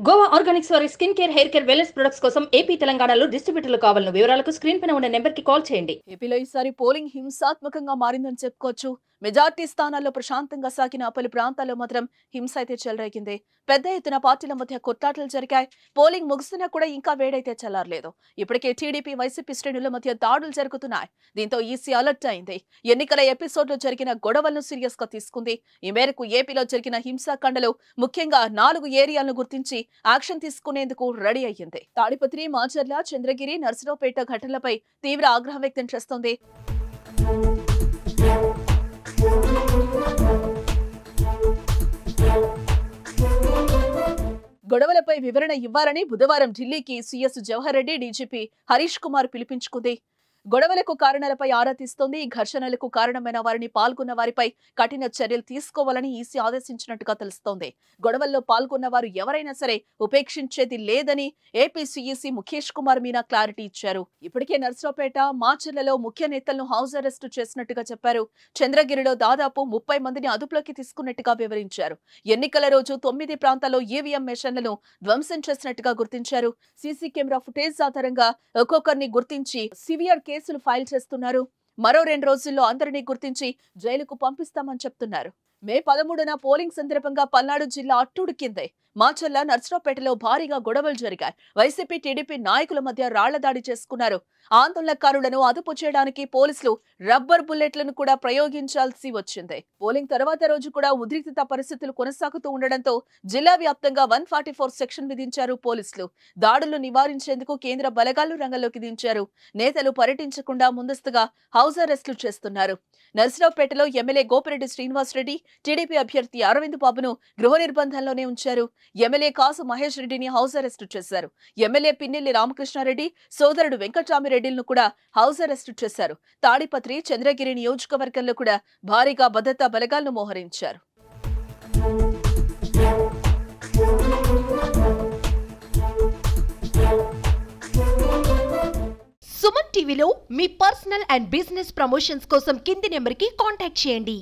Goa Organics వారి skin care, hair care, wellness products కోసం AP, తెలంగాణలో డిస్ట్రిబ్యూటర్లు కావాలను వివరాలకు స్క్రీన్ పైన ఉన్న నెంబర్ కి కాల్ చేయండి. ఏపీలో ఈసారి పోలింగ్ హింసాత్మకంగా మారిందని చెప్పుకోవచ్చు. మెజార్టీ స్థానాల్లో ప్రశాంతంగా సాగిన పలు ప్రాంతాల్లో మాత్రం హింస అయితే చెలరేగింది. పెద్ద ఎత్తున పార్టీల మధ్య కొట్లాటలు జరిగాయి. పోలింగ్ ముగిసినా కూడా ఇంకా వేడైతే చల్లారలేదు. ఇప్పటికే టీడీపీ, వైసీపీ శ్రేణుల మధ్య దాడులు జరుగుతున్నాయి. దీంతో ఈసీ అలర్ట్ అయింది. ఎన్నికల ఎపిసోడ్లో జరిగిన గొడవలను సీరియస్ గా తీసుకుంది. ఈ మేరకు ఏపీలో జరిగిన హింసాకాండలో ముఖ్యంగా 4 ఏరియాలను గుర్తించి యాక్షన్ తీసుకునేందుకు రెడీ అయ్యింది. తాడిపత్రి, మాచర్ల, చంద్రగిరి, నర్సరావుపేట ఘటనలపై తీవ్ర ఆగ్రహం వ్యక్తం చేస్తోంది. గొడవలపై వివరణ ఇవ్వాలని బుధవారం ఢిల్లీకి సీఎస్ జవహర్ రెడ్డి, డీజీపీ హరీష్ కుమార్ పిలుపునిచ్చుకుంది. గొడవలకు కారణాలపై ఆరా తీస్తోంది. ఈ ఘర్షణలకు కారణమైన వారిని, పాల్గొన్న వారిపై కఠిన చర్యలు తీసుకోవాలని ఈసీ ఆదేశించినట్టుగా తెలుస్తోంది. గొడవల్లో పాల్గొన్న వారు ఎవరైనా సరే ఉపేక్షించేది లేదని AP CEC Mukesh Kumar Meena clarity ఇచ్చారు. ఇప్పటికే నర్సరావుపేట, మాచర్లలో ముఖ్య నేతలను హౌస్ అరెస్ట్ చేసినట్టుగా చెప్పారు. చంద్రగిరిలో దాదాపు 30 మందిని అదుపులోకి తీసుకున్నట్టుగా వివరించారు. ఎన్నికల రోజు 9 ప్రాంతాల్లో ఈవీఎం మెషిన్లను ధ్వంసం చేసినట్టుగా గుర్తించారు. సీసీ కెమెరా ఫుటేజ్ ఆధారంగా ఒక్కొక్కరిని గుర్తించి సివియర్ కేసులు ఫైల్ చేస్తున్నారు. మరో 2 రోజుల్లో అందరినీ గుర్తించి జైలుకు పంపిస్తామని చెప్తున్నారు. మే 13న పోలింగ్ సందర్భంగా పల్నాడు జిల్లా అట్టుడికింది. మాచర్ల, నర్సరావుపేటలో భారీగా గొడవలు జరిగాయి. వైసీపీ, టీడీపీ నాయకుల మధ్య రాళ్ల దాడి చేసుకున్నారు. ఆందోళనకారులను అదుపు చేయడానికి పోలీసులు రబ్బర్ బుల్లెట్లను కూడా ప్రయోగించాల్సి వచ్చింది. పోలింగ్ తర్వాత రోజు కూడా ఉద్రిక్తత పరిస్థితులు కొనసాగుతూ ఉండడంతో జిల్లా వ్యాప్తంగా 144 సెక్షన్ విధించారు పోలీసులు. దాడులు నివారించేందుకు కేంద్ర బలగాలు రంగంలోకి దించారు. నేతలు పర్యటించకుండా ముందస్తుగా హౌస్ అరెస్టులు చేస్తున్నారు. నర్సరావుపేటలో ఎమ్మెల్యే గోపిరెడ్డి శ్రీనివాసరెడ్డి, టీడీపీ అభ్యర్థి అరవింద్ బాబును గృహ నిర్బంధంలోనే ఉంచారు. ఎమ్మెల్యే కాసు మహేష్ రెడ్డిని హౌస్ అరెస్టు చేశారు. ఎమ్మెల్యే పిన్నెల్లి రామకృష్ణారెడ్డి సోదరుడు వెంకటరామిరెడ్డిలను కూడా హౌస్ అరెస్టు చేశారు. తాడిపత్రి, చంద్రగిరి నియోజకవర్గంలో కూడా భారీగా భద్రతా బలగాలను మోహరించారు. సుమన్ టీవీలో మీ పర్సనల్ అండ్ బిజినెస్ ప్రమోషన్స్ కోసం కింది నెంబర్కి కాంటాక్ట్ చేయండి.